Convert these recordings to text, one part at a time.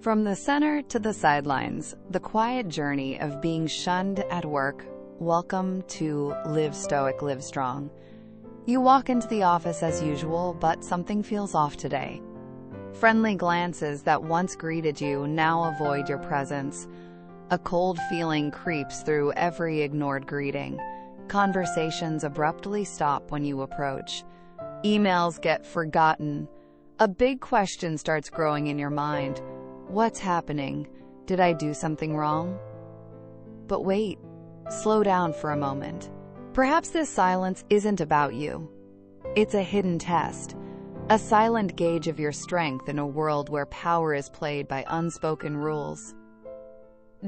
From the center to the sidelines, the quiet journey of being shunned at work. Welcome to Live Stoic, Live Strong. You walk into the office as usual, but something feels off today. Friendly glances that once greeted you now avoid your presence. A cold feeling creeps through every ignored greeting. Conversations abruptly stop when you approach. Emails get forgotten. A big question starts growing in your mind. What's happening? Did I do something wrong? But wait, slow down for a moment. Perhaps this silence isn't about you. It's a hidden test, a silent gauge of your strength in a world where power is played by unspoken rules.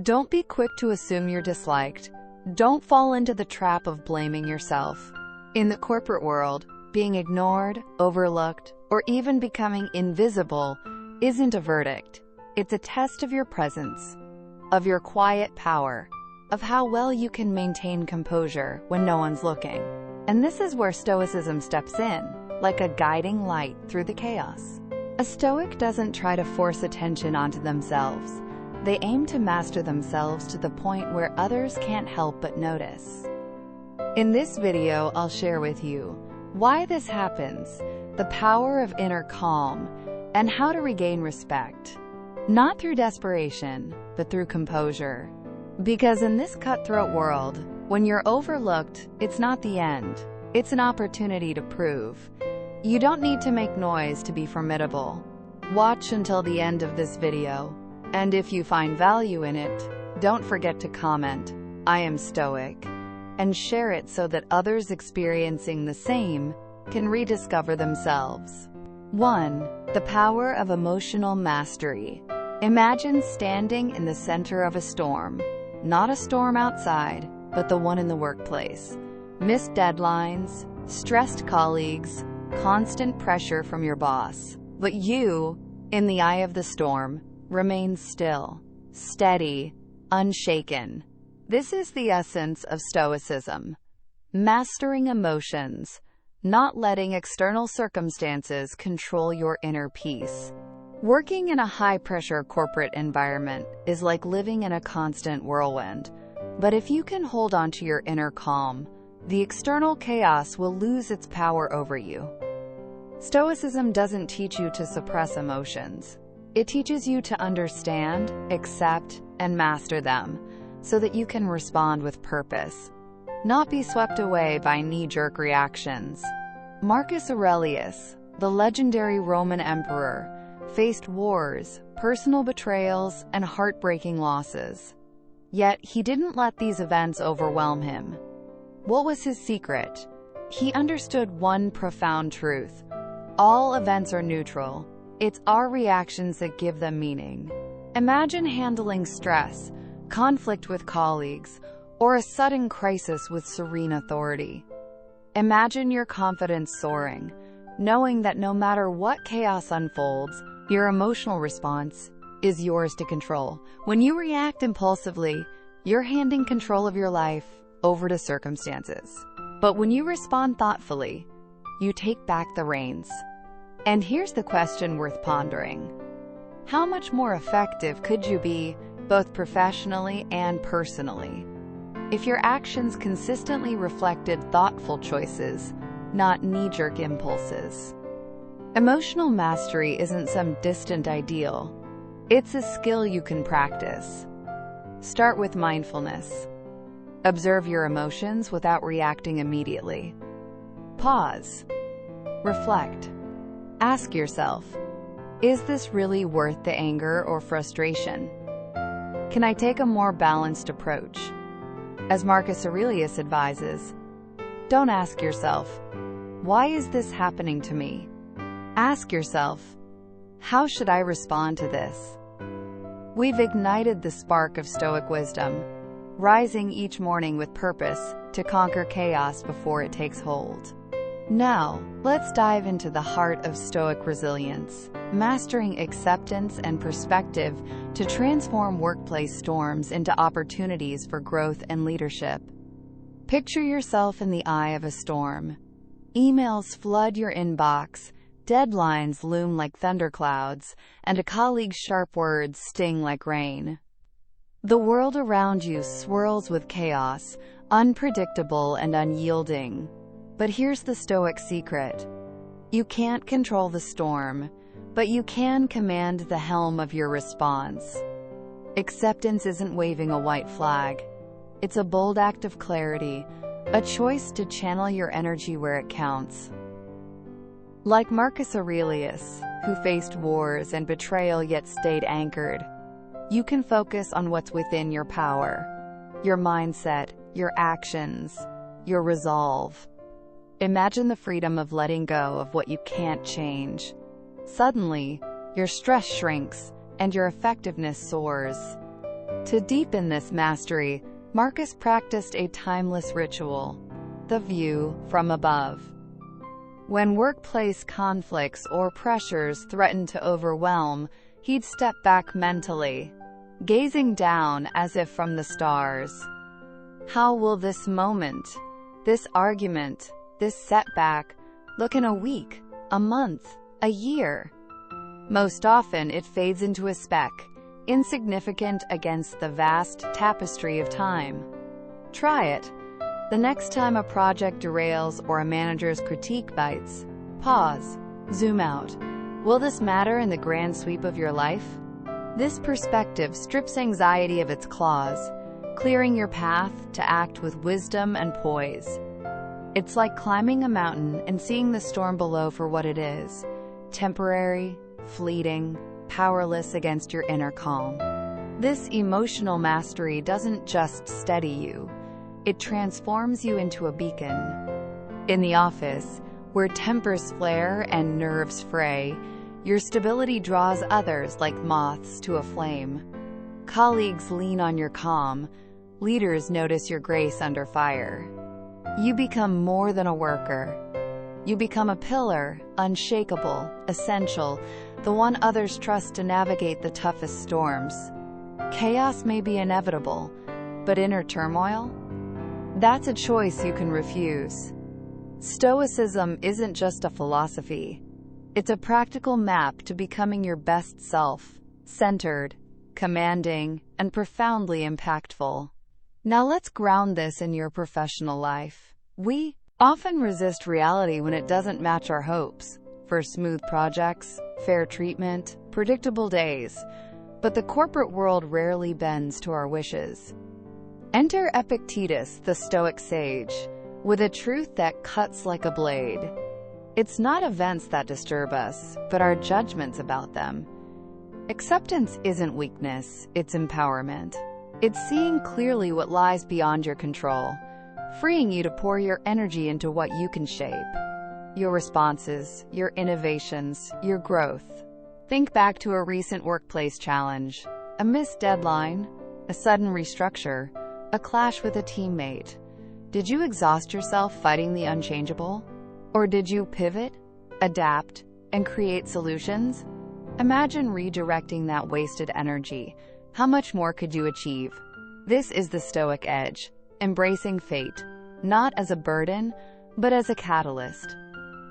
Don't be quick to assume you're disliked. Don't fall into the trap of blaming yourself. In the corporate world, being ignored, overlooked, or even becoming invisible isn't a verdict. It's a test of your presence, of your quiet power, of how well you can maintain composure when no one's looking. And this is where Stoicism steps in, like a guiding light through the chaos. A Stoic doesn't try to force attention onto themselves. They aim to master themselves to the point where others can't help but notice. In this video, I'll share with you why this happens, the power of inner calm, and how to regain respect. Not through desperation, but through composure. Because in this cutthroat world, when you're overlooked, it's not the end. It's an opportunity to prove. You don't need to make noise to be formidable. Watch until the end of this video. And if you find value in it, don't forget to comment, "I am Stoic," and share it so that others experiencing the same can rediscover themselves. 1. The power of emotional mastery. Imagine standing in the center of a storm. Not a storm outside, but the one in the workplace. Missed deadlines, stressed colleagues, constant pressure from your boss. But you, in the eye of the storm, remain still, steady, unshaken. This is the essence of Stoicism. Mastering emotions, not letting external circumstances control your inner peace. Working in a high-pressure corporate environment is like living in a constant whirlwind. But if you can hold on to your inner calm, the external chaos will lose its power over you. Stoicism doesn't teach you to suppress emotions. It teaches you to understand, accept, and master them, so that you can respond with purpose, not be swept away by knee-jerk reactions. Marcus Aurelius, the legendary Roman emperor, faced wars, personal betrayals, and heartbreaking losses. Yet he didn't let these events overwhelm him. What was his secret? He understood one profound truth. All events are neutral. It's our reactions that give them meaning. Imagine handling stress, conflict with colleagues, or a sudden crisis with serene authority. Imagine your confidence soaring, knowing that no matter what chaos unfolds, your emotional response is yours to control. When you react impulsively, you're handing control of your life over to circumstances. But when you respond thoughtfully, you take back the reins. And here's the question worth pondering. How much more effective could you be, both professionally and personally, if your actions consistently reflected thoughtful choices, not knee-jerk impulses? Emotional mastery isn't some distant ideal. It's a skill you can practice. Start with mindfulness. Observe your emotions without reacting immediately. Pause. Reflect. Ask yourself, is this really worth the anger or frustration? Can I take a more balanced approach? As Marcus Aurelius advises, don't ask yourself, why is this happening to me? Ask yourself, how should I respond to this? We've ignited the spark of Stoic wisdom, rising each morning with purpose to conquer chaos before it takes hold. Now, let's dive into the heart of Stoic resilience, mastering acceptance and perspective to transform workplace storms into opportunities for growth and leadership. Picture yourself in the eye of a storm. Emails flood your inbox, Deadlines loom like thunderclouds, and a colleague's sharp words sting like rain. The world around you swirls with chaos, unpredictable and unyielding. But here's the Stoic secret. You can't control the storm, but you can command the helm of your response. Acceptance isn't waving a white flag. It's a bold act of clarity, a choice to channel your energy where it counts. Like Marcus Aurelius, who faced wars and betrayal yet stayed anchored, you can focus on what's within your power, your mindset, your actions, your resolve. Imagine the freedom of letting go of what you can't change. Suddenly, your stress shrinks and your effectiveness soars. To deepen this mastery, Marcus practiced a timeless ritual, the view from above. When workplace conflicts or pressures threatened to overwhelm, he'd step back mentally, gazing down as if from the stars. How will this moment, this argument, this setback look in a week, a month, a year? Most often it fades into a speck, insignificant against the vast tapestry of time. Try it. The next time a project derails or a manager's critique bites, pause, zoom out. Will this matter in the grand sweep of your life? This perspective strips anxiety of its claws, clearing your path to act with wisdom and poise. It's like climbing a mountain and seeing the storm below for what it is, temporary, fleeting, powerless against your inner calm. This emotional mastery doesn't just steady you, it transforms you into a beacon. In the office, where tempers flare and nerves fray, your stability draws others like moths to a flame. Colleagues lean on your calm, leaders notice your grace under fire. You become more than a worker. You become a pillar, unshakable, essential, the one others trust to navigate the toughest storms. Chaos may be inevitable, but inner turmoil? That's a choice you can refuse. Stoicism isn't just a philosophy. It's a practical map to becoming your best self, centered, commanding, and profoundly impactful. Now let's ground this in your professional life. We often resist reality when it doesn't match our hopes. For smooth projects, fair treatment, predictable days. But the corporate world rarely bends to our wishes. Enter Epictetus, the Stoic sage, with a truth that cuts like a blade. It's not events that disturb us, but our judgments about them. Acceptance isn't weakness, it's empowerment. It's seeing clearly what lies beyond your control, freeing you to pour your energy into what you can shape. Your responses, your innovations, your growth. Think back to a recent workplace challenge, a missed deadline, a sudden restructure, a clash with a teammate. Did you exhaust yourself fighting the unchangeable? Or did you pivot, adapt, and create solutions? Imagine redirecting that wasted energy. How much more could you achieve? This is the Stoic edge, embracing fate, not as a burden, but as a catalyst.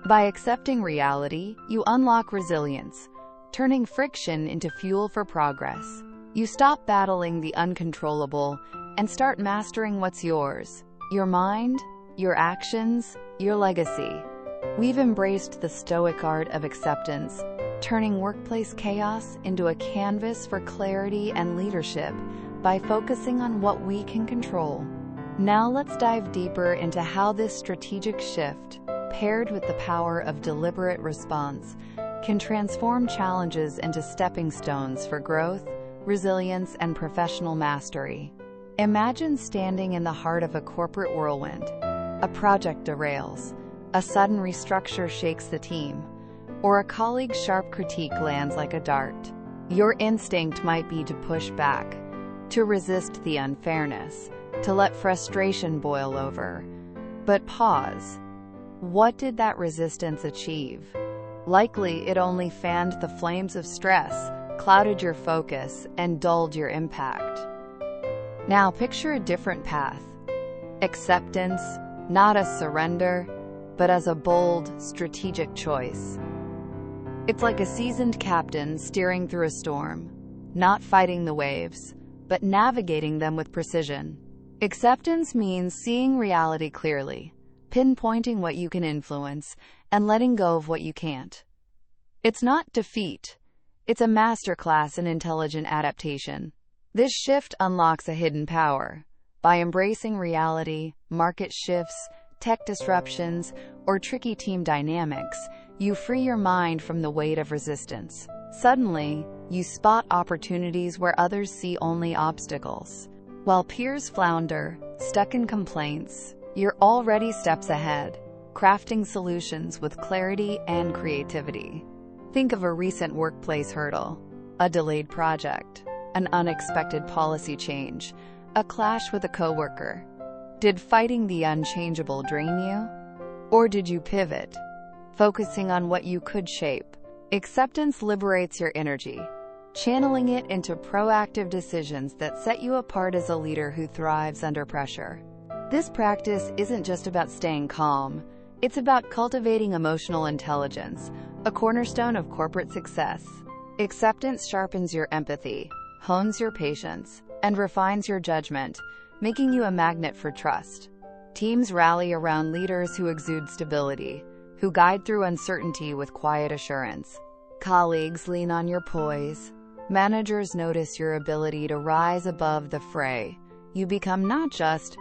By accepting reality, you unlock resilience, turning friction into fuel for progress. You stop battling the uncontrollable and start mastering what's yours. Your mind, your actions, your legacy. We've embraced the Stoic art of acceptance, turning workplace chaos into a canvas for clarity and leadership by focusing on what we can control. Now let's dive deeper into how this strategic shift, paired with the power of deliberate response, can transform challenges into stepping stones for growth, resilience, and professional mastery. Imagine standing in the heart of a corporate whirlwind. A project derails, a sudden restructure shakes the team, or a colleague's sharp critique lands like a dart. Your instinct might be to push back, to resist the unfairness, to let frustration boil over. But pause. What did that resistance achieve? Likely, it only fanned the flames of stress, clouded your focus, and dulled your impact. Now picture a different path. Acceptance, not as surrender, but as a bold, strategic choice. It's like a seasoned captain steering through a storm, not fighting the waves, but navigating them with precision. Acceptance means seeing reality clearly, pinpointing what you can influence, and letting go of what you can't. It's not defeat. It's a masterclass in intelligent adaptation. This shift unlocks a hidden power. By embracing reality, market shifts, tech disruptions, or tricky team dynamics, you free your mind from the weight of resistance. Suddenly, you spot opportunities where others see only obstacles. While peers flounder, stuck in complaints, you're already steps ahead, crafting solutions with clarity and creativity. Think of a recent workplace hurdle, a delayed project, an unexpected policy change, a clash with a coworker. Did fighting the unchangeable drain you? Or did you pivot, focusing on what you could shape? Acceptance liberates your energy, channeling it into proactive decisions that set you apart as a leader who thrives under pressure. This practice isn't just about staying calm, it's about cultivating emotional intelligence, a cornerstone of corporate success. Acceptance sharpens your empathy, hones your patience, and refines your judgment, making you a magnet for trust. Teams rally around leaders who exude stability, who guide through uncertainty with quiet assurance. Colleagues lean on your poise. Managers notice your ability to rise above the fray. You become not just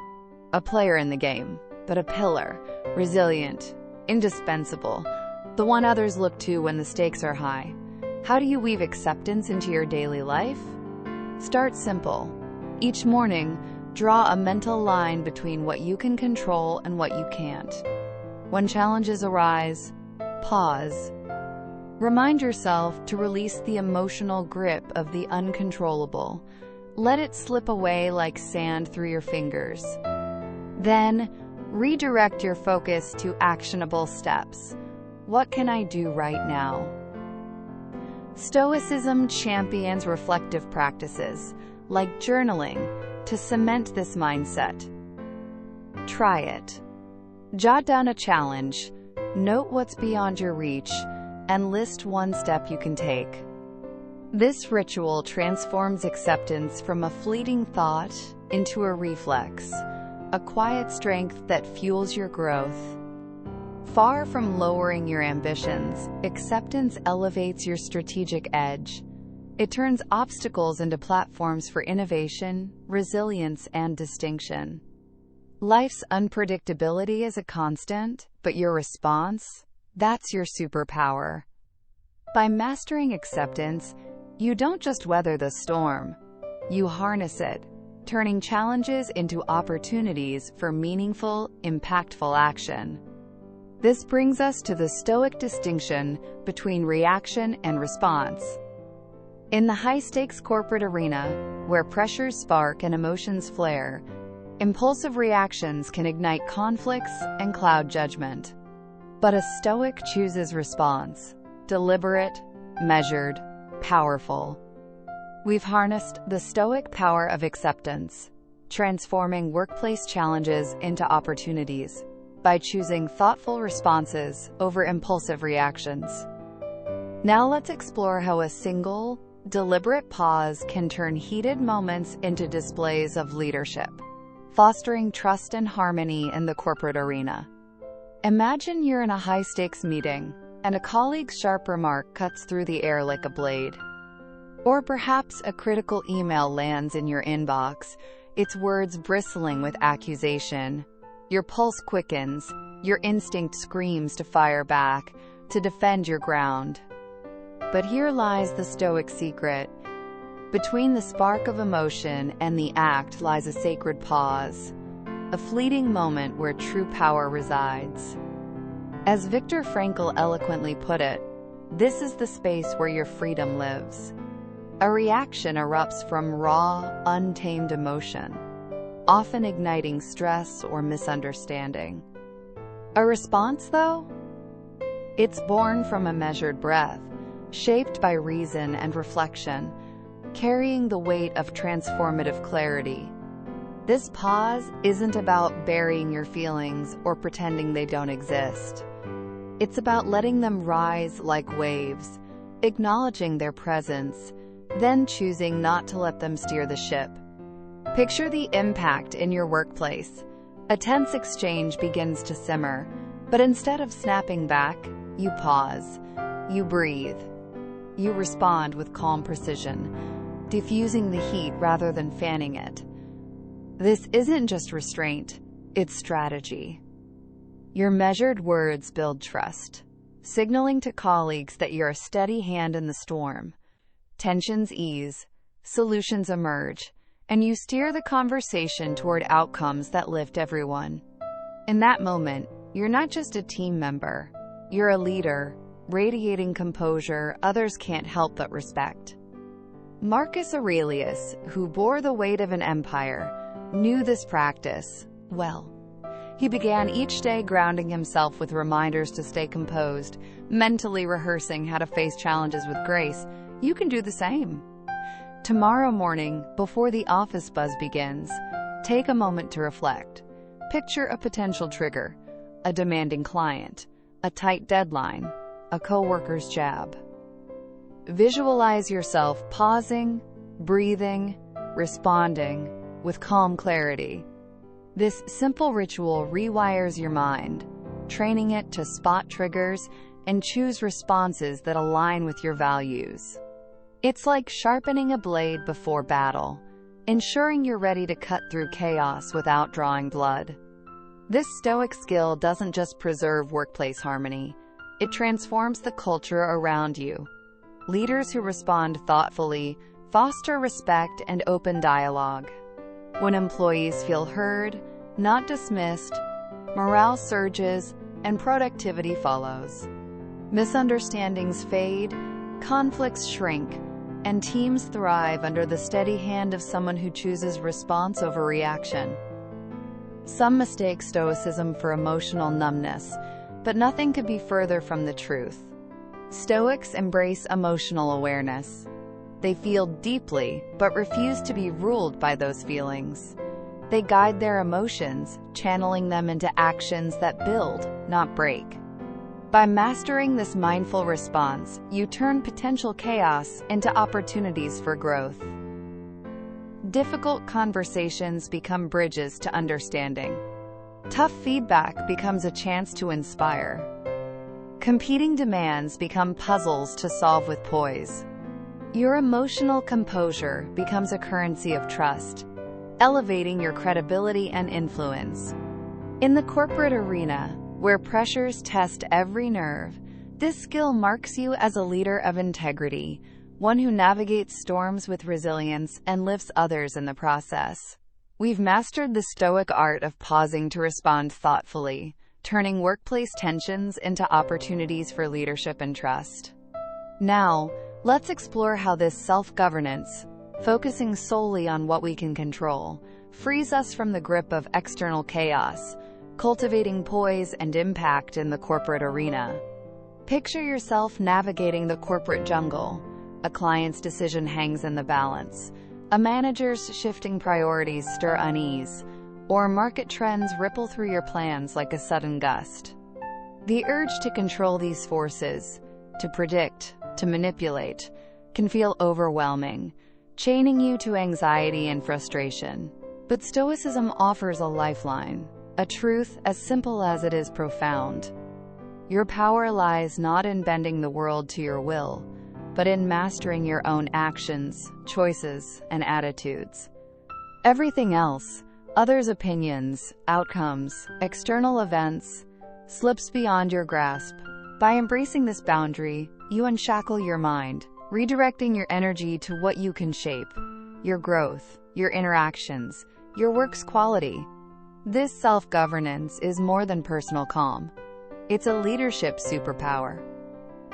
a player in the game, but a pillar, resilient, indispensable, the one others look to when the stakes are high. How do you weave acceptance into your daily life? Start simple. Each morning, draw a mental line between what you can control and what you can't. When challenges arise, pause. Remind yourself to release the emotional grip of the uncontrollable. Let it slip away like sand through your fingers. Then, redirect your focus to actionable steps. What can I do right now? Stoicism champions reflective practices, like journaling, to cement this mindset. Try it. Jot down a challenge, note what's beyond your reach, and list one step you can take. This ritual transforms acceptance from a fleeting thought into a reflex, a quiet strength that fuels your growth. Far from lowering your ambitions, acceptance elevates your strategic edge. It turns obstacles into platforms for innovation, resilience, and distinction. Life's unpredictability is a constant, but your response? That's your superpower. By mastering acceptance, you don't just weather the storm. You harness it, turning challenges into opportunities for meaningful, impactful action. This brings us to the Stoic distinction between reaction and response. In the high-stakes corporate arena, where pressures spark and emotions flare, impulsive reactions can ignite conflicts and cloud judgment. But a Stoic chooses response, deliberate, measured, powerful. We've harnessed the Stoic power of acceptance, transforming workplace challenges into opportunities by choosing thoughtful responses over impulsive reactions. Now let's explore how a single, deliberate pause can turn heated moments into displays of leadership, fostering trust and harmony in the corporate arena. Imagine you're in a high-stakes meeting, and a colleague's sharp remark cuts through the air like a blade. Or perhaps a critical email lands in your inbox, its words bristling with accusation. Your pulse quickens, your instinct screams to fire back, to defend your ground. But here lies the Stoic secret. Between the spark of emotion and the act lies a sacred pause, a fleeting moment where true power resides. As Viktor Frankl eloquently put it, this is the space where your freedom lives. A reaction erupts from raw, untamed emotion, often igniting stress or misunderstanding. A response, though? It's born from a measured breath, shaped by reason and reflection, carrying the weight of transformative clarity. This pause isn't about burying your feelings or pretending they don't exist. It's about letting them rise like waves, acknowledging their presence, then choosing not to let them steer the ship. Picture the impact in your workplace. A tense exchange begins to simmer, but instead of snapping back, you pause, you breathe, you respond with calm precision, diffusing the heat rather than fanning it. This isn't just restraint, it's strategy. Your measured words build trust, signaling to colleagues that you're a steady hand in the storm. Tensions ease, solutions emerge, and you steer the conversation toward outcomes that lift everyone. In that moment, you're not just a team member, you're a leader, radiating composure others can't help but respect. Marcus Aurelius, who bore the weight of an empire, knew this practice well. He began each day grounding himself with reminders to stay composed, mentally rehearsing how to face challenges with grace. You can do the same. Tomorrow morning, before the office buzz begins, take a moment to reflect. Picture a potential trigger, a demanding client, a tight deadline, a coworker's jab. Visualize yourself pausing, breathing, responding with calm clarity. This simple ritual rewires your mind, training it to spot triggers and choose responses that align with your values. It's like sharpening a blade before battle, ensuring you're ready to cut through chaos without drawing blood. This Stoic skill doesn't just preserve workplace harmony, it transforms the culture around you. Leaders who respond thoughtfully foster respect and open dialogue. When employees feel heard, not dismissed, morale surges and productivity follows. Misunderstandings fade, conflicts shrink, and teams thrive under the steady hand of someone who chooses response over reaction. Some mistake Stoicism for emotional numbness, but nothing could be further from the truth. Stoics embrace emotional awareness. They feel deeply, but refuse to be ruled by those feelings. They guide their emotions, channeling them into actions that build, not break. By mastering this mindful response, you turn potential chaos into opportunities for growth. Difficult conversations become bridges to understanding. Tough feedback becomes a chance to inspire. Competing demands become puzzles to solve with poise. Your emotional composure becomes a currency of trust, elevating your credibility and influence. In the corporate arena, where pressures test every nerve, this skill marks you as a leader of integrity, one who navigates storms with resilience and lifts others in the process. We've mastered the Stoic art of pausing to respond thoughtfully, turning workplace tensions into opportunities for leadership and trust. Now, let's explore how this self-governance, focusing solely on what we can control, frees us from the grip of external chaos, cultivating poise and impact in the corporate arena. Picture yourself navigating the corporate jungle. A client's decision hangs in the balance. A manager's shifting priorities stir unease, or market trends ripple through your plans like a sudden gust. The urge to control these forces, to predict, to manipulate, can feel overwhelming, chaining you to anxiety and frustration. But Stoicism offers a lifeline, a truth as simple as it is profound. Your power lies not in bending the world to your will, but in mastering your own actions, choices, and attitudes. Everything else, others' opinions, outcomes, external events, slips beyond your grasp. By embracing this boundary, you unshackle your mind, redirecting your energy to what you can shape: your growth, your interactions, your work's quality. This self-governance is more than personal calm. It's a leadership superpower.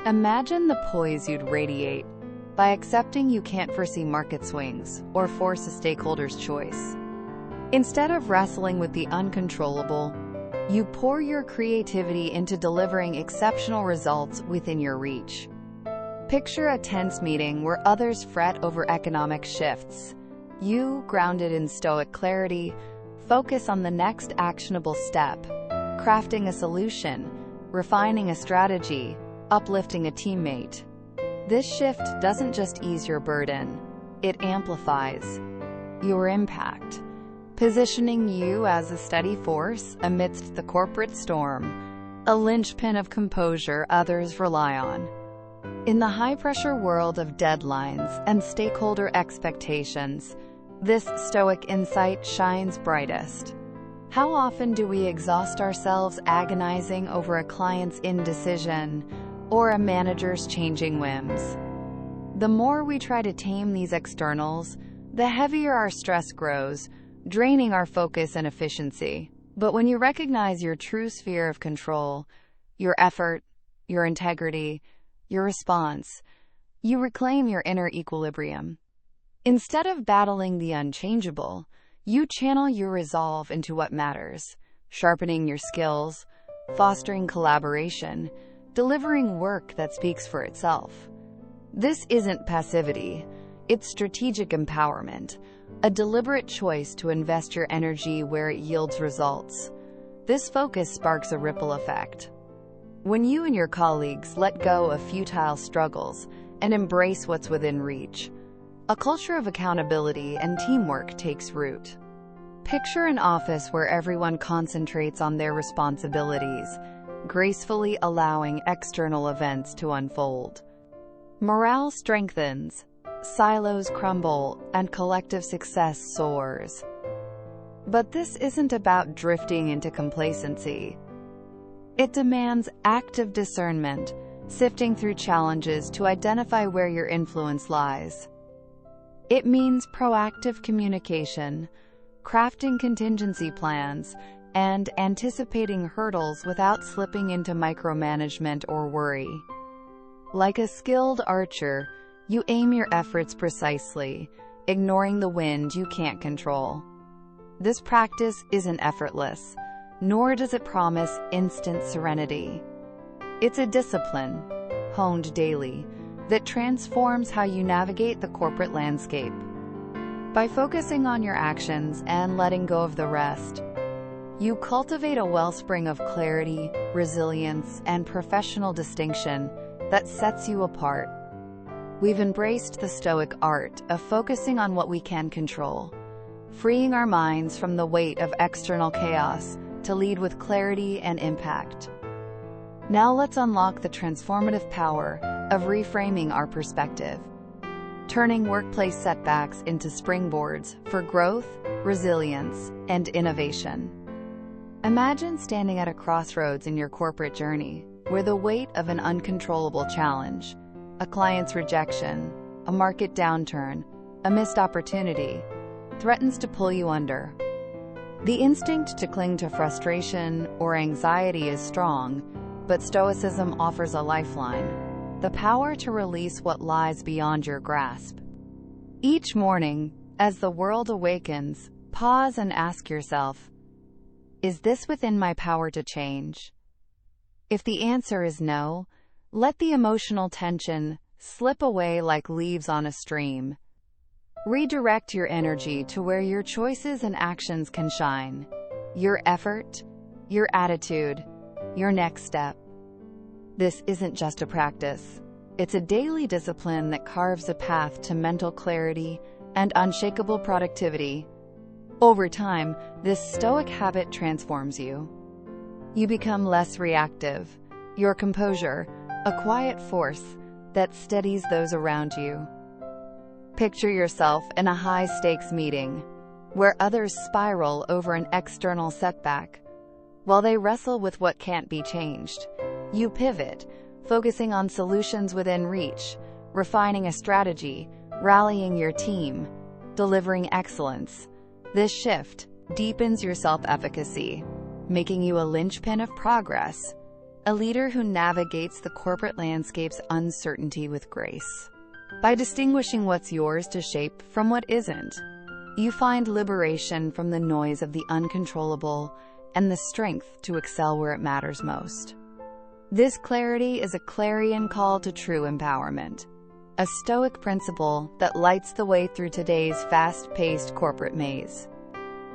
Imagine the poise you'd radiate by accepting you can't foresee market swings or force a stakeholder's choice. Instead of wrestling with the uncontrollable, you pour your creativity into delivering exceptional results within your reach. Picture a tense meeting where others fret over economic shifts. You, grounded in Stoic clarity, focus on the next actionable step, crafting a solution, refining a strategy, uplifting a teammate. This shift doesn't just ease your burden, it amplifies your impact, positioning you as a steady force amidst the corporate storm, a linchpin of composure others rely on. In the high-pressure world of deadlines and stakeholder expectations, this Stoic insight shines brightest. How often do we exhaust ourselves agonizing over a client's indecision or a manager's changing whims? The more we try to tame these externals, the heavier our stress grows, draining our focus and efficiency. But when you recognize your true sphere of control, your effort, your integrity, your response, you reclaim your inner equilibrium. Instead of battling the unchangeable, you channel your resolve into what matters, sharpening your skills, fostering collaboration, delivering work that speaks for itself. This isn't passivity, it's strategic empowerment, a deliberate choice to invest your energy where it yields results. This focus sparks a ripple effect. When you and your colleagues let go of futile struggles and embrace what's within reach, a culture of accountability and teamwork takes root. Picture an office where everyone concentrates on their responsibilities, gracefully allowing external events to unfold. Morale strengthens, silos crumble, and collective success soars. But this isn't about drifting into complacency. It demands active discernment, sifting through challenges to identify where your influence lies. It means proactive communication, crafting contingency plans, and anticipating hurdles without slipping into micromanagement or worry. Like a skilled archer, you aim your efforts precisely, ignoring the wind you can't control. This practice isn't effortless, nor does it promise instant serenity. It's a discipline, honed daily, that transforms how you navigate the corporate landscape. By focusing on your actions and letting go of the rest, you cultivate a wellspring of clarity, resilience, and professional distinction that sets you apart. We've embraced the Stoic art of focusing on what we can control, freeing our minds from the weight of external chaos to lead with clarity and impact. Now let's unlock the transformative power of reframing our perspective, turning workplace setbacks into springboards for growth, resilience, and innovation. Imagine standing at a crossroads in your corporate journey, where the weight of an uncontrollable challenge, a client's rejection, a market downturn, a missed opportunity, threatens to pull you under. The instinct to cling to frustration or anxiety is strong, but Stoicism offers a lifeline: the power to release what lies beyond your grasp. Each morning, as the world awakens, pause and ask yourself, is this within my power to change? If the answer is no, let the emotional tension slip away like leaves on a stream. Redirect your energy to where your choices and actions can shine. Your effort, your attitude, your next step. This isn't just a practice. It's a daily discipline that carves a path to mental clarity and unshakable productivity. Over time, this Stoic habit transforms you. You become less reactive, your composure, a quiet force that steadies those around you. Picture yourself in a high-stakes meeting, where others spiral over an external setback. While they wrestle with what can't be changed, you pivot, focusing on solutions within reach, refining a strategy, rallying your team, delivering excellence. This shift deepens your self-efficacy, making you a linchpin of progress, a leader who navigates the corporate landscape's uncertainty with grace. By distinguishing what's yours to shape from what isn't, you find liberation from the noise of the uncontrollable and the strength to excel where it matters most. This clarity is a clarion call to true empowerment, a Stoic principle that lights the way through today's fast-paced corporate maze.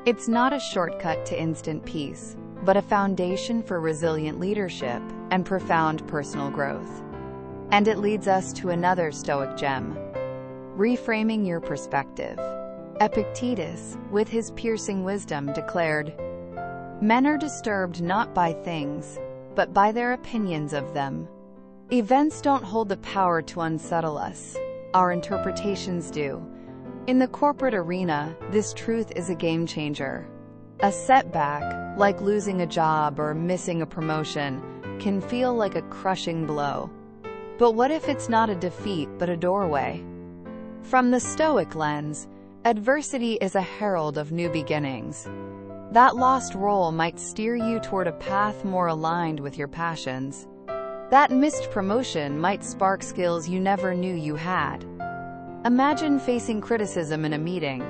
It's not a shortcut to instant peace, but a foundation for resilient leadership and profound personal growth. And it leads us to another Stoic gem: reframing your perspective. Epictetus, with his piercing wisdom, declared, "Men are disturbed not by things, but by their opinions of them." Events don't hold the power to unsettle us. Our interpretations do. In the corporate arena, this truth is a game changer. A setback, like losing a job or missing a promotion, can feel like a crushing blow. But what if it's not a defeat but a doorway? From the Stoic lens, adversity is a herald of new beginnings. That lost role might steer you toward a path more aligned with your passions. That missed promotion might spark skills you never knew you had. Imagine facing criticism in a meeting,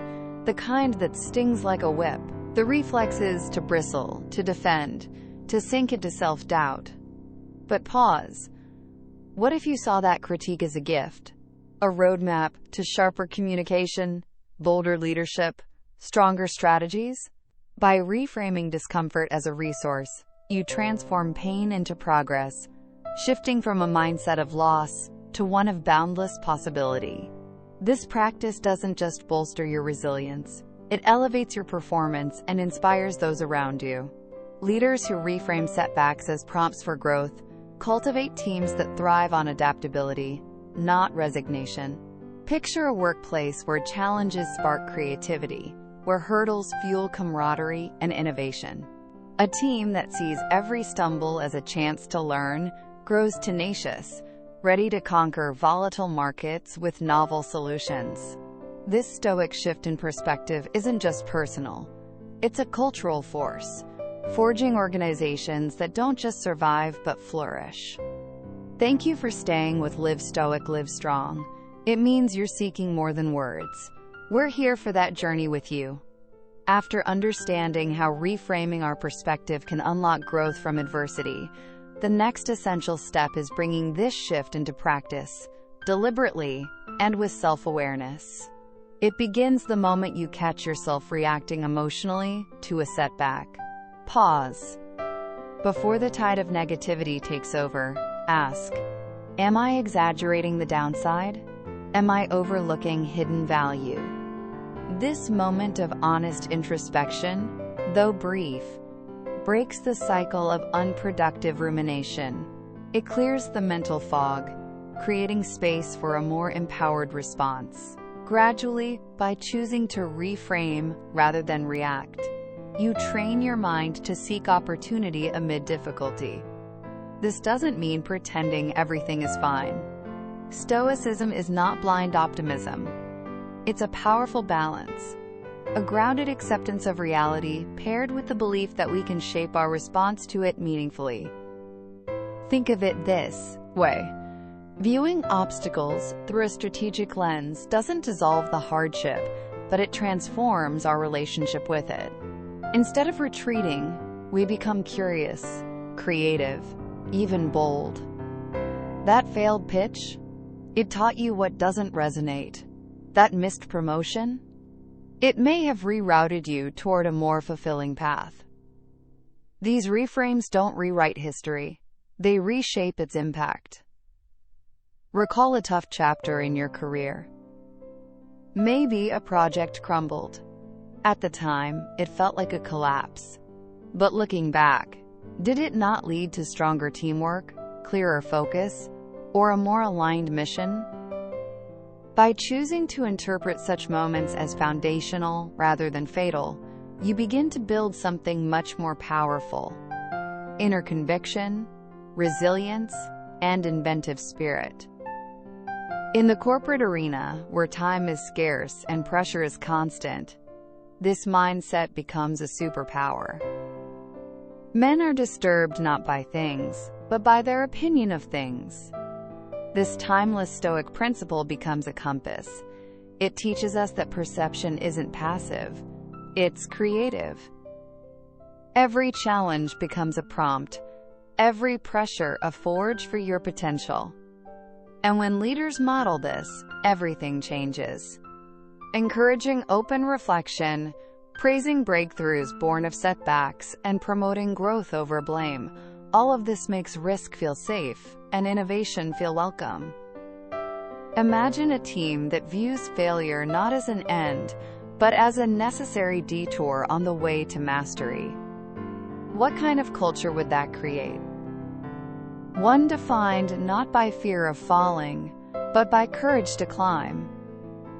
the kind that stings like a whip, the reflexes to bristle, to defend, to sink into self-doubt. But pause. What if you saw that critique as a gift? A roadmap to sharper communication, bolder leadership, stronger strategies? By reframing discomfort as a resource, you transform pain into progress, shifting from a mindset of loss to one of boundless possibility. This practice doesn't just bolster your resilience, it elevates your performance and inspires those around you. Leaders who reframe setbacks as prompts for growth cultivate teams that thrive on adaptability, not resignation. Picture a workplace where challenges spark creativity, where hurdles fuel camaraderie and innovation. A team that sees every stumble as a chance to learn grows tenacious, ready to conquer volatile markets with novel solutions. This Stoic shift in perspective isn't just personal. It's a cultural force, forging organizations that don't just survive but flourish. Thank you for staying with Live Stoic, Live Strong. It means you're seeking more than words. We're here for that journey with you. After understanding how reframing our perspective can unlock growth from adversity, the next essential step is bringing this shift into practice, deliberately and with self-awareness. It begins the moment you catch yourself reacting emotionally to a setback. Pause. Before the tide of negativity takes over, ask, am I exaggerating the downside? Am I overlooking hidden value? This moment of honest introspection, though brief, breaks the cycle of unproductive rumination. It clears the mental fog, creating space for a more empowered response. Gradually, by choosing to reframe rather than react, you train your mind to seek opportunity amid difficulty. This doesn't mean pretending everything is fine. Stoicism is not blind optimism. It's a powerful balance, a grounded acceptance of reality paired with the belief that we can shape our response to it meaningfully. Think of it this way. Viewing obstacles through a strategic lens doesn't dissolve the hardship, but it transforms our relationship with it. Instead of retreating, we become curious, creative, even bold. That failed pitch? It taught you what doesn't resonate. That missed promotion? It may have rerouted you toward a more fulfilling path. These reframes don't rewrite history. They reshape its impact. Recall a tough chapter in your career. Maybe a project crumbled. At the time, it felt like a collapse. But looking back, did it not lead to stronger teamwork, clearer focus, or a more aligned mission? By choosing to interpret such moments as foundational rather than fatal, you begin to build something much more powerful: inner conviction, resilience, and inventive spirit. In the corporate arena, where time is scarce and pressure is constant, this mindset becomes a superpower. Men are disturbed not by things, but by their opinion of things. This timeless Stoic principle becomes a compass. It teaches us that perception isn't passive, it's creative. Every challenge becomes a prompt, every pressure a forge for your potential. And when leaders model this, everything changes. Encouraging open reflection, praising breakthroughs born of setbacks, and promoting growth over blame, all of this makes risk feel safe, and innovation feel welcome. Imagine a team that views failure not as an end, but as a necessary detour on the way to mastery. What kind of culture would that create? One defined not by fear of falling, but by courage to climb.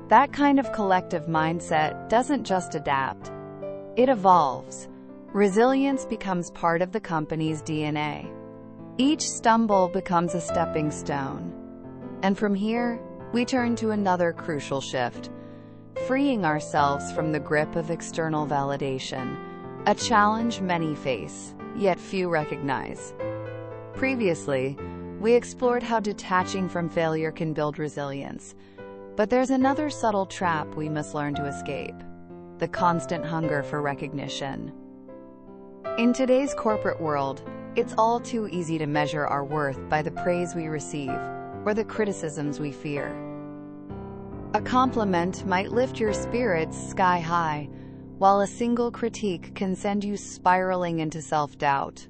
That kind of collective mindset doesn't just adapt, it evolves. Resilience becomes part of the company's DNA. Each stumble becomes a stepping stone. And from here, we turn to another crucial shift, freeing ourselves from the grip of external validation, a challenge many face, yet few recognize. Previously, we explored how detaching from failure can build resilience, but there's another subtle trap we must learn to escape: the constant hunger for recognition. In today's corporate world, it's all too easy to measure our worth by the praise we receive or the criticisms we fear. A compliment might lift your spirits sky high, while a single critique can send you spiraling into self-doubt.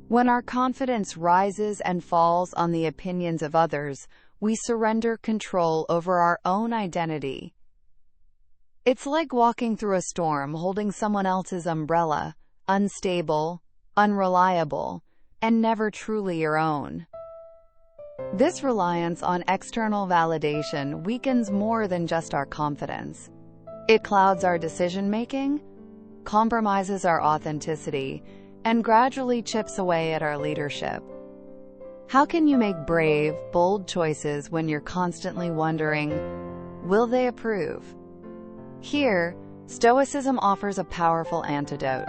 When our confidence rises and falls on the opinions of others, we surrender control over our own identity. It's like walking through a storm holding someone else's umbrella, unstable, unreliable, and never truly your own. This reliance on external validation weakens more than just our confidence. It clouds our decision-making, compromises our authenticity, and gradually chips away at our leadership. How can you make brave, bold choices when you're constantly wondering, will they approve? Here, Stoicism offers a powerful antidote.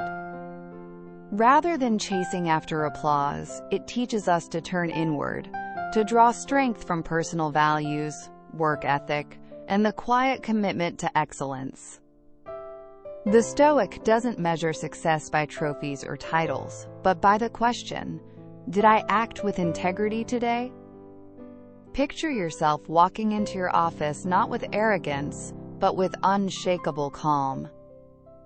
Rather than chasing after applause, it teaches us to turn inward, to draw strength from personal values, work ethic, and the quiet commitment to excellence. The Stoic doesn't measure success by trophies or titles, but by the question, did I act with integrity today? Picture yourself walking into your office not with arrogance, but with unshakable calm.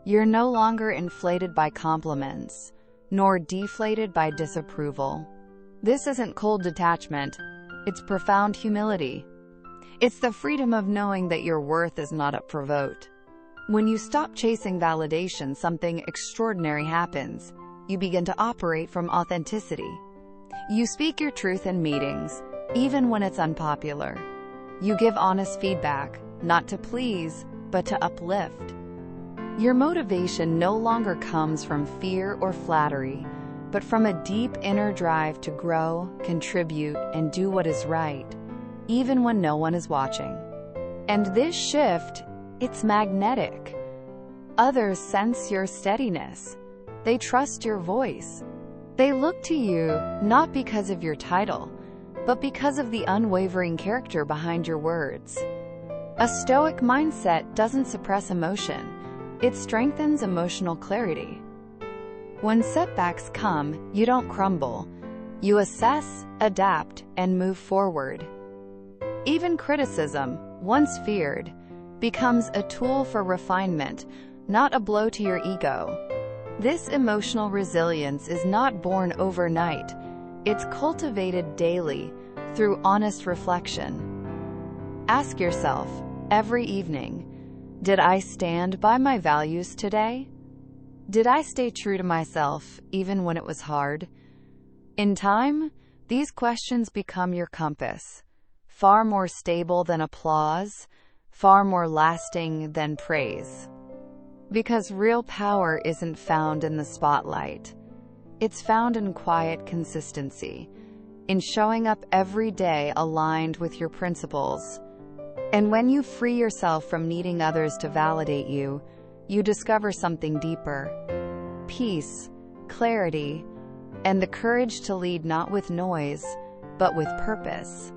You're no longer inflated by compliments, nor deflated by disapproval. This isn't cold detachment, it's profound humility. It's the freedom of knowing that your worth is not up for vote. When you stop chasing validation, something extraordinary happens. You begin to operate from authenticity. You speak your truth in meetings, even when it's unpopular. You give honest feedback, not to please, but to uplift. Your motivation no longer comes from fear or flattery, but from a deep inner drive to grow, contribute, and do what is right, even when no one is watching. And this shift, it's magnetic. Others sense your steadiness. They trust your voice. They look to you not because of your title, but because of the unwavering character behind your words. A Stoic mindset doesn't suppress emotion. It strengthens emotional clarity. When setbacks come, you don't crumble. You assess, adapt, and move forward. Even criticism, once feared, becomes a tool for refinement, not a blow to your ego. This emotional resilience is not born overnight. It's cultivated daily, through honest reflection. Ask yourself, every evening, did I stand by my values today? Did I stay true to myself, even when it was hard? In time, these questions become your compass, far more stable than applause, far more lasting than praise. Because real power isn't found in the spotlight. It's found in quiet consistency, in showing up every day aligned with your principles. And when you free yourself from needing others to validate you, you discover something deeper: peace, clarity, and the courage to lead not with noise, but with purpose.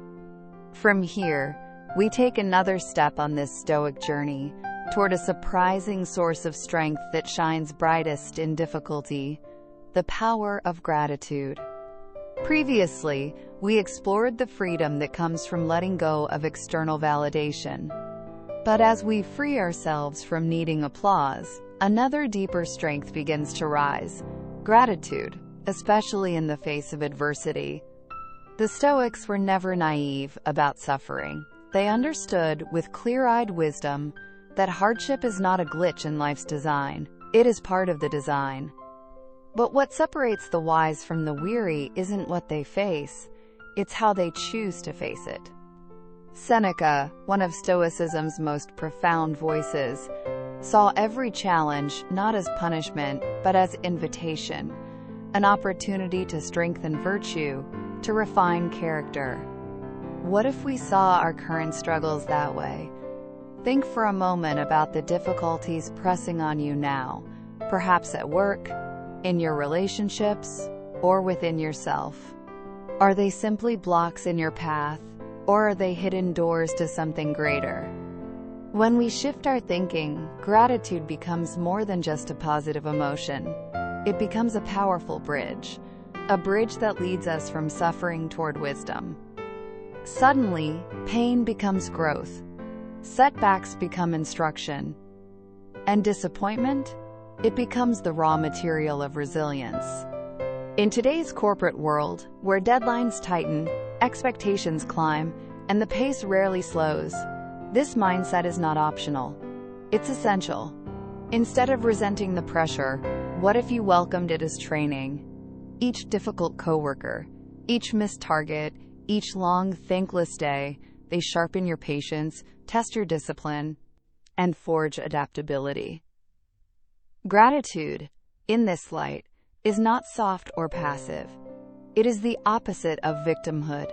From here, we take another step on this Stoic journey toward a surprising source of strength that shines brightest in difficulty: the power of gratitude. Previously, we explored the freedom that comes from letting go of external validation. But as we free ourselves from needing applause, another deeper strength begins to rise: gratitude, especially in the face of adversity. The Stoics were never naive about suffering. They understood with clear-eyed wisdom that hardship is not a glitch in life's design. It is part of the design. But what separates the wise from the weary isn't what they face, it's how they choose to face it. Seneca, one of Stoicism's most profound voices, saw every challenge not as punishment, but as invitation, an opportunity to strengthen virtue, to refine character. What if we saw our current struggles that way? Think for a moment about the difficulties pressing on you now, perhaps at work, in your relationships, or within yourself. Are they simply blocks in your path, or are they hidden doors to something greater? When we shift our thinking, gratitude becomes more than just a positive emotion. It becomes a powerful bridge, a bridge that leads us from suffering toward wisdom. Suddenly, pain becomes growth, setbacks become instruction, and disappointment, it becomes the raw material of resilience. In today's corporate world, where deadlines tighten, expectations climb, and the pace rarely slows, this mindset is not optional. It's essential. Instead of resenting the pressure, what if you welcomed it as training? Each difficult coworker, each missed target, each long, thankless day, they sharpen your patience, test your discipline, and forge adaptability. Gratitude, in this light, is not soft or passive. It is the opposite of victimhood.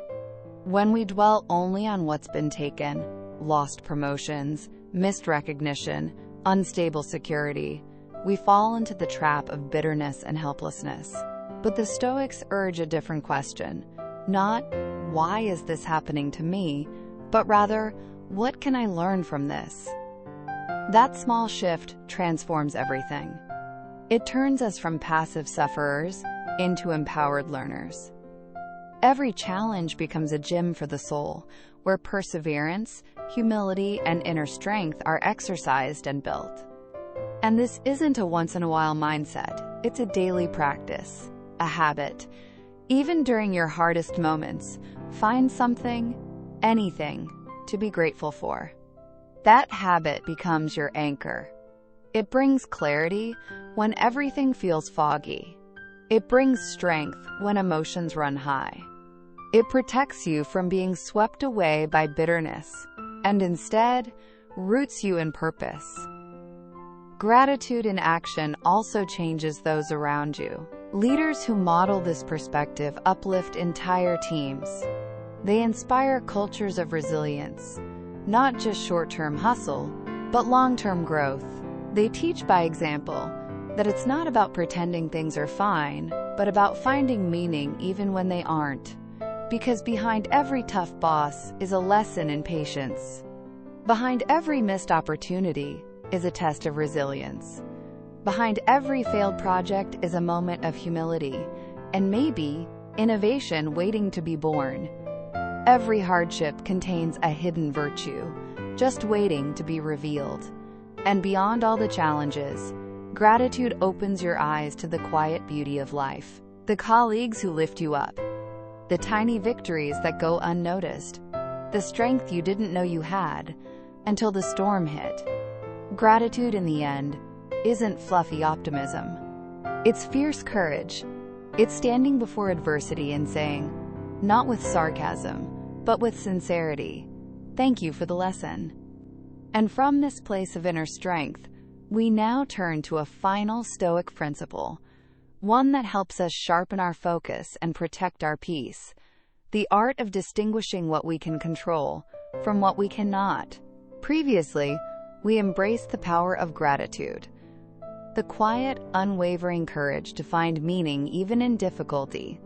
When we dwell only on what's been taken, lost promotions, missed recognition, unstable security, we fall into the trap of bitterness and helplessness. But the Stoics urge a different question. Not, why is this happening to me? But rather, what can I learn from this? That small shift transforms everything. It turns us from passive sufferers into empowered learners. Every challenge becomes a gym for the soul, where perseverance, humility, and inner strength are exercised and built. And this isn't a once-in-a-while mindset. It's a daily practice, a habit. Even during your hardest moments, find something, anything, to be grateful for. That habit becomes your anchor. It brings clarity when everything feels foggy. It brings strength when emotions run high. It protects you from being swept away by bitterness, and instead, roots you in purpose. Gratitude in action also changes those around you. Leaders who model this perspective uplift entire teams. They inspire cultures of resilience, not just short-term hustle, but long-term growth. They teach by example that it's not about pretending things are fine, but about finding meaning even when they aren't. Because behind every tough boss is a lesson in patience. Behind every missed opportunity is a test of resilience. Behind every failed project is a moment of humility, and maybe innovation waiting to be born. Every hardship contains a hidden virtue, just waiting to be revealed. And beyond all the challenges, gratitude opens your eyes to the quiet beauty of life. The colleagues who lift you up, the tiny victories that go unnoticed, the strength you didn't know you had until the storm hit. Gratitude, in the end, isn't fluffy optimism. It's fierce courage. It's standing before adversity and saying, not with sarcasm, but with sincerity, thank you for the lesson. And from this place of inner strength, we now turn to a final Stoic principle, one that helps us sharpen our focus and protect our peace, the art of distinguishing what we can control from what we cannot. Previously, we embraced the power of gratitude, the quiet, unwavering courage to find meaning even in difficulty.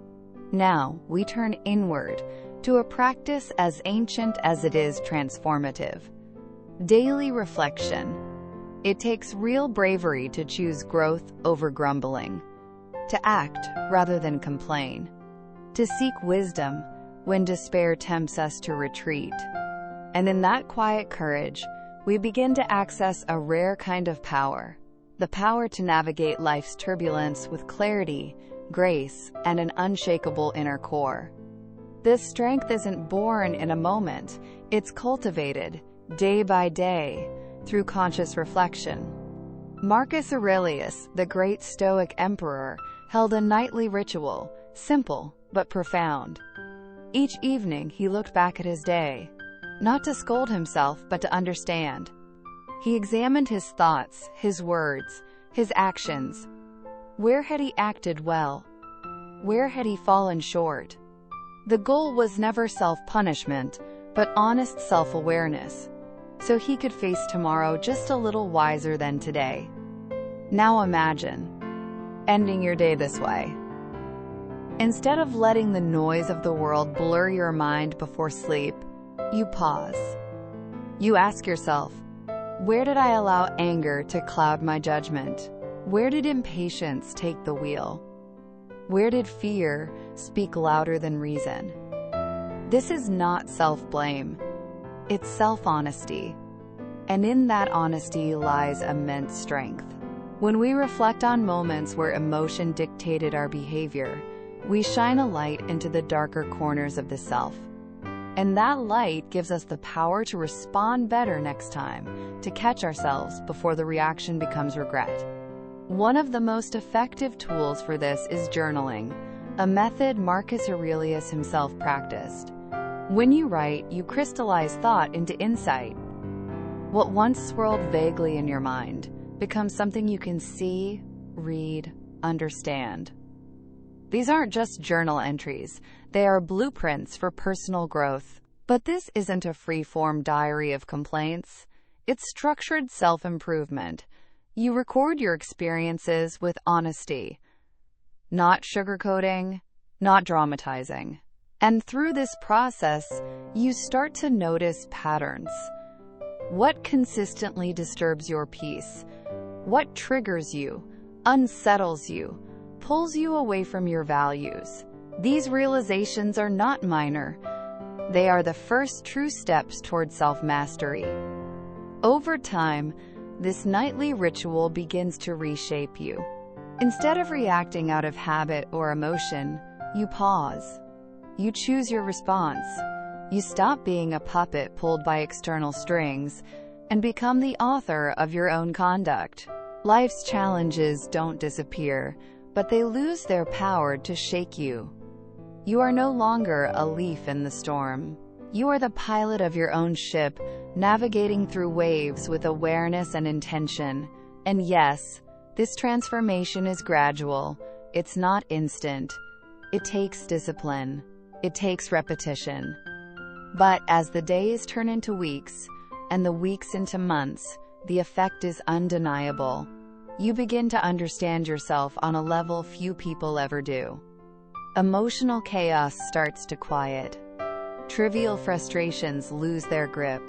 Now, we turn inward to a practice as ancient as it is transformative. Daily reflection. It takes real bravery to choose growth over grumbling, to act rather than complain, to seek wisdom when despair tempts us to retreat. And in that quiet courage, we begin to access a rare kind of power, the power to navigate life's turbulence with clarity, grace, and an unshakable inner core. This strength isn't born in a moment, it's cultivated, day by day, through conscious reflection. Marcus Aurelius, the great Stoic emperor, held a nightly ritual, simple but profound. Each evening he looked back at his day, not to scold himself but to understand. He examined his thoughts, his words, his actions. Where had he acted well? Where had he fallen short? The goal was never self-punishment, but honest self-awareness, so he could face tomorrow just a little wiser than today. Now imagine ending your day this way. Instead of letting the noise of the world blur your mind before sleep, you pause. You ask yourself, where did I allow anger to cloud my judgment? Where did impatience take the wheel? Where did fear speak louder than reason? This is not self-blame. It's self-honesty. And in that honesty lies immense strength. When we reflect on moments where emotion dictated our behavior, we shine a light into the darker corners of the self. And that light gives us the power to respond better next time, to catch ourselves before the reaction becomes regret. One of the most effective tools for this is journaling, a method Marcus Aurelius himself practiced. When you write, you crystallize thought into insight. What once swirled vaguely in your mind becomes something you can see, read, understand. These aren't just journal entries, they are blueprints for personal growth. But this isn't a free-form diary of complaints. It's structured self-improvement. You record your experiences with honesty, not sugarcoating, not dramatizing. And through this process, you start to notice patterns. What consistently disturbs your peace? What triggers you, unsettles you, pulls you away from your values? These realizations are not minor. They are the first true steps toward self-mastery. Over time, this nightly ritual begins to reshape you. Instead of reacting out of habit or emotion, you pause. You choose your response. You stop being a puppet pulled by external strings and become the author of your own conduct. Life's challenges don't disappear, but they lose their power to shake you. You are no longer a leaf in the storm. You are the pilot of your own ship, navigating through waves with awareness and intention. And yes, this transformation is gradual. It's not instant. It takes discipline. It takes repetition. But as the days turn into weeks, and the weeks into months, the effect is undeniable. You begin to understand yourself on a level few people ever do. Emotional chaos starts to quiet. Trivial frustrations lose their grip.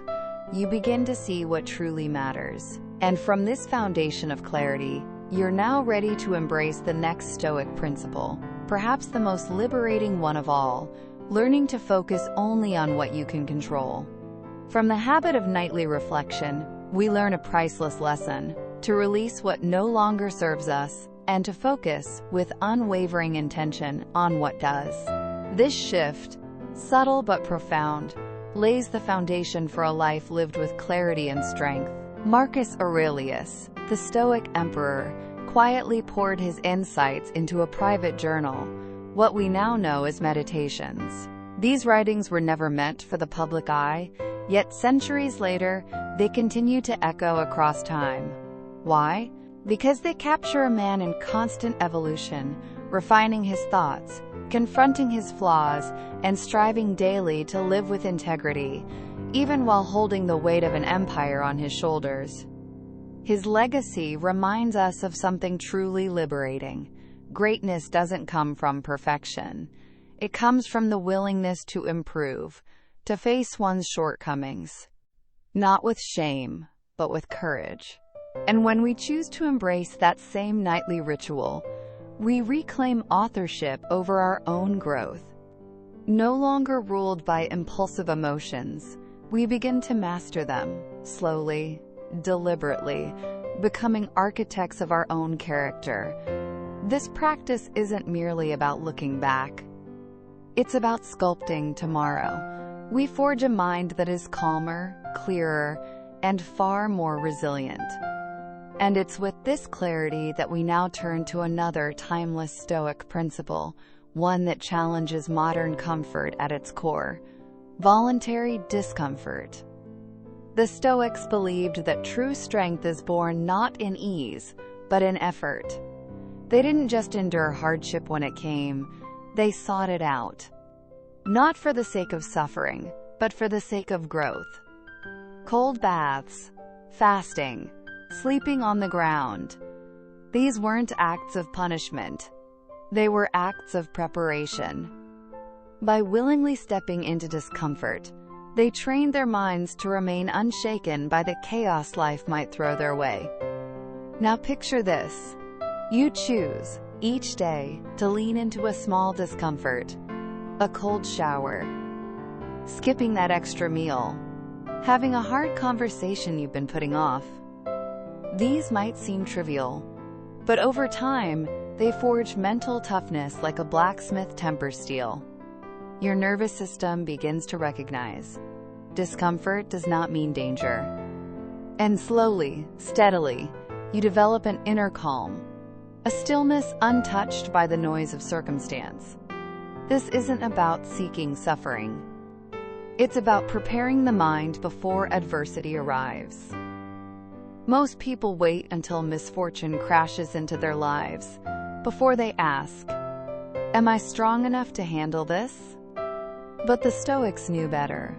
You begin to see what truly matters. And from this foundation of clarity, you're now ready to embrace the next Stoic principle, perhaps the most liberating one of all, learning to focus only on what you can control. From the habit of nightly reflection, we learn a priceless lesson: to release what no longer serves us, and to focus, with unwavering intention, on what does. This shift, subtle but profound, lays the foundation for a life lived with clarity and strength. Marcus Aurelius, the Stoic emperor, quietly poured his insights into a private journal, what we now know as meditations. These writings were never meant for the public eye, yet centuries later, they continue to echo across time. Why? Because they capture a man in constant evolution, refining his thoughts, confronting his flaws, and striving daily to live with integrity, even while holding the weight of an empire on his shoulders. His legacy reminds us of something truly liberating. Greatness doesn't come from perfection. It comes from the willingness to improve, to face one's shortcomings. Not with shame, but with courage. And when we choose to embrace that same nightly ritual, we reclaim authorship over our own growth. No longer ruled by impulsive emotions, we begin to master them, slowly, deliberately, becoming architects of our own character. This practice isn't merely about looking back. It's about sculpting tomorrow. We forge a mind that is calmer, clearer, and far more resilient. And it's with this clarity that we now turn to another timeless Stoic principle, one that challenges modern comfort at its core: voluntary discomfort. The Stoics believed that true strength is born not in ease, but in effort. They didn't just endure hardship when it came, they sought it out. Not for the sake of suffering, but for the sake of growth. Cold baths, fasting, sleeping on the ground. These weren't acts of punishment. They were acts of preparation. By willingly stepping into discomfort, they trained their minds to remain unshaken by the chaos life might throw their way. Now picture this. You choose, each day, to lean into a small discomfort. A cold shower, skipping that extra meal, having a hard conversation you've been putting off. These might seem trivial, but over time, they forge mental toughness like a blacksmith tempers steel. Your nervous system begins to recognize discomfort does not mean danger. And slowly, steadily, you develop an inner calm, a stillness untouched by the noise of circumstance. This isn't about seeking suffering. It's about preparing the mind before adversity arrives. Most people wait until misfortune crashes into their lives before they ask, "Am I strong enough to handle this?" But the Stoics knew better.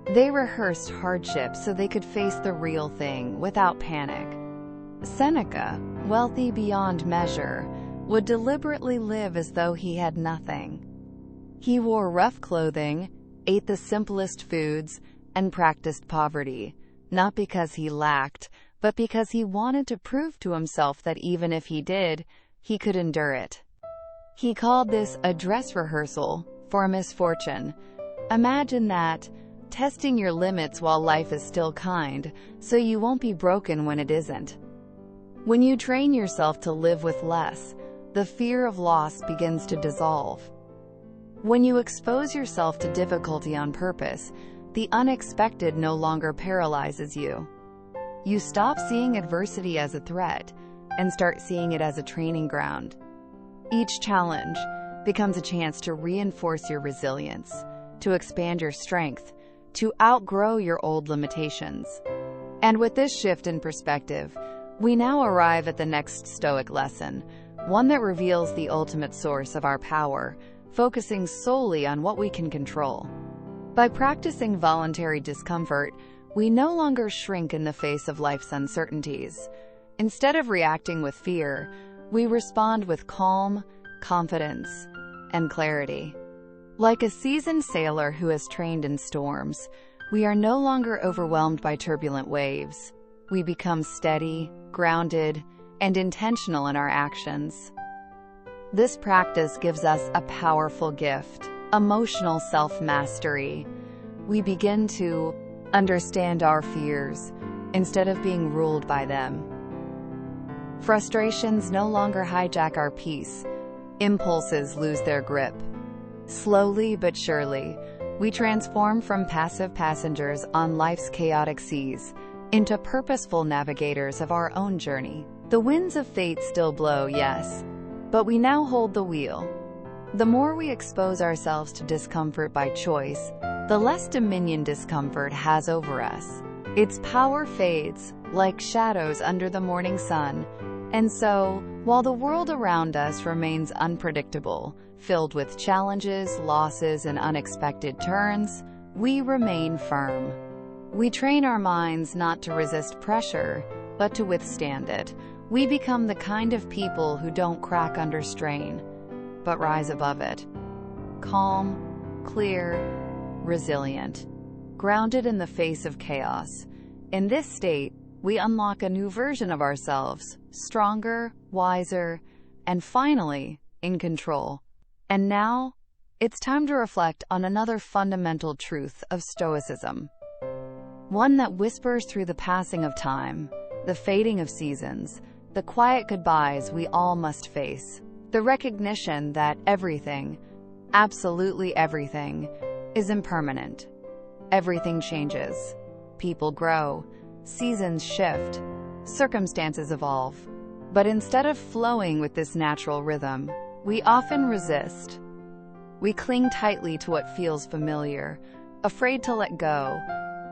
They rehearsed hardship so they could face the real thing without panic. Seneca, wealthy beyond measure, would deliberately live as though he had nothing. He wore rough clothing, ate the simplest foods, and practiced poverty, not because he lacked, but because he wanted to prove to himself that even if he did, he could endure it. He called this a dress rehearsal for misfortune. Imagine that, testing your limits while life is still kind, so you won't be broken when it isn't. When you train yourself to live with less, the fear of loss begins to dissolve. When you expose yourself to difficulty on purpose, the unexpected no longer paralyzes you. You stop seeing adversity as a threat and start seeing it as a training ground. Each challenge becomes a chance to reinforce your resilience, to expand your strength, to outgrow your old limitations. And with this shift in perspective, we now arrive at the next Stoic lesson, one that reveals the ultimate source of our power, focusing solely on what we can control. By practicing voluntary discomfort, we no longer shrink in the face of life's uncertainties. Instead of reacting with fear, we respond with calm, confidence, and clarity. Like a seasoned sailor who has trained in storms, we are no longer overwhelmed by turbulent waves. We become steady, grounded, and intentional in our actions. This practice gives us a powerful gift: emotional self-mastery. We begin to understand our fears instead of being ruled by them. Frustrations no longer hijack our peace. Impulses lose their grip. Slowly but surely, we transform from passive passengers on life's chaotic seas into purposeful navigators of our own journey. The winds of fate still blow, yes, but we now hold the wheel. The more we expose ourselves to discomfort by choice, the less dominion discomfort has over us. Its power fades, like shadows under the morning sun, and so, while the world around us remains unpredictable, filled with challenges, losses, and unexpected turns, we remain firm. We train our minds not to resist pressure, but to withstand it. We become the kind of people who don't crack under strain, but rise above it. Calm, clear, resilient, grounded in the face of chaos. In this state, we unlock a new version of ourselves, stronger, wiser, and finally, in control. And now, it's time to reflect on another fundamental truth of Stoicism. One that whispers through the passing of time, the fading of seasons, the quiet goodbyes we all must face. The recognition that everything, absolutely everything, is impermanent. Everything changes. People grow. Seasons shift. Circumstances evolve. But instead of flowing with this natural rhythm, we often resist. We cling tightly to what feels familiar, afraid to let go,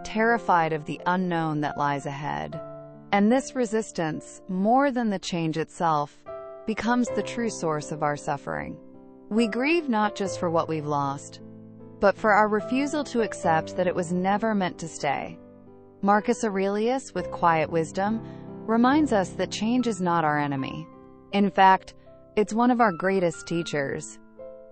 terrified of the unknown that lies ahead. And this resistance, more than the change itself, becomes the true source of our suffering. We grieve not just for what we've lost, but for our refusal to accept that it was never meant to stay. Marcus Aurelius, with quiet wisdom, reminds us that change is not our enemy. In fact, it's one of our greatest teachers.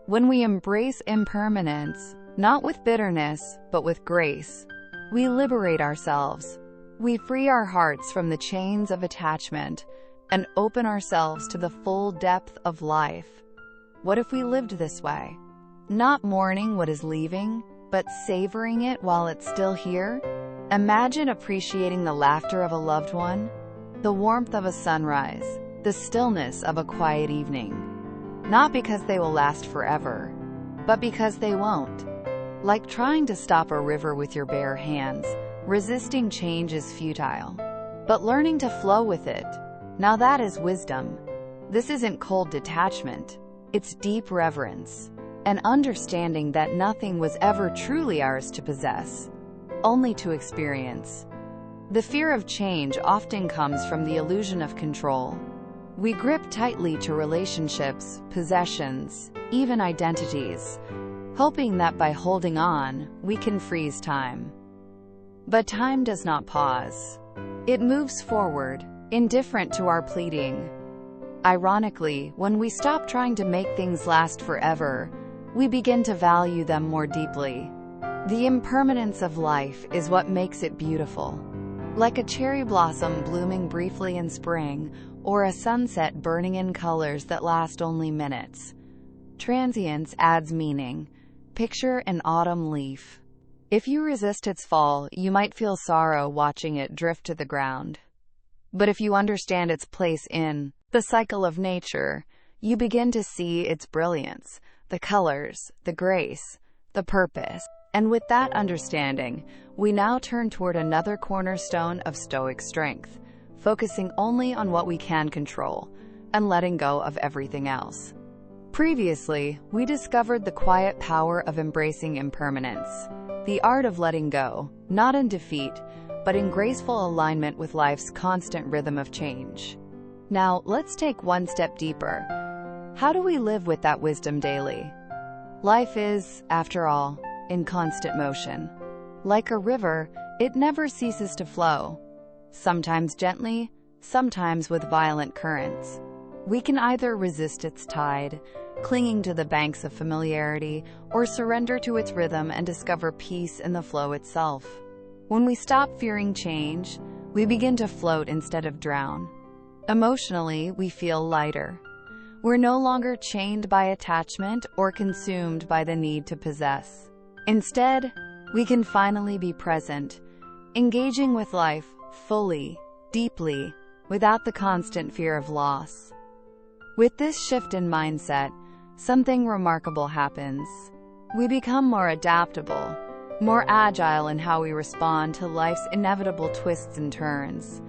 When we embrace impermanence, not with bitterness, but with grace, we liberate ourselves. We free our hearts from the chains of attachment and open ourselves to the full depth of life. What if we lived this way? Not mourning what is leaving, but savoring it while it's still here? Imagine appreciating the laughter of a loved one, the warmth of a sunrise, the stillness of a quiet evening. Not because they will last forever, but because they won't. Like trying to stop a river with your bare hands, resisting change is futile. But learning to flow with it, now that is wisdom. This isn't cold detachment. It's deep reverence, an understanding that nothing was ever truly ours to possess, only to experience. The fear of change often comes from the illusion of control. We grip tightly to relationships, possessions, even identities, hoping that by holding on, we can freeze time. But time does not pause. It moves forward, indifferent to our pleading. Ironically, when we stop trying to make things last forever, we begin to value them more deeply. The impermanence of life is what makes it beautiful. Like a cherry blossom blooming briefly in spring, or a sunset burning in colors that last only minutes. Transience adds meaning. Picture an autumn leaf. If you resist its fall, you might feel sorrow watching it drift to the ground. But if you understand its place in the cycle of nature, you begin to see its brilliance, the colors, the grace, the purpose. And with that understanding, we now turn toward another cornerstone of Stoic strength, focusing only on what we can control and letting go of everything else. Previously, we discovered the quiet power of embracing impermanence, the art of letting go, not in defeat, but in graceful alignment with life's constant rhythm of change. Now, let's take one step deeper. How do we live with that wisdom daily? Life is, after all, in constant motion. Like a river, it never ceases to flow, sometimes gently, sometimes with violent currents. We can either resist its tide, clinging to the banks of familiarity, or surrender to its rhythm and discover peace in the flow itself. When we stop fearing change, we begin to float instead of drown. Emotionally, we feel lighter. We're no longer chained by attachment or consumed by the need to possess. Instead, we can finally be present, engaging with life fully, deeply, without the constant fear of loss. With this shift in mindset, something remarkable happens. We become more adaptable, more agile in how we respond to life's inevitable twists and turns.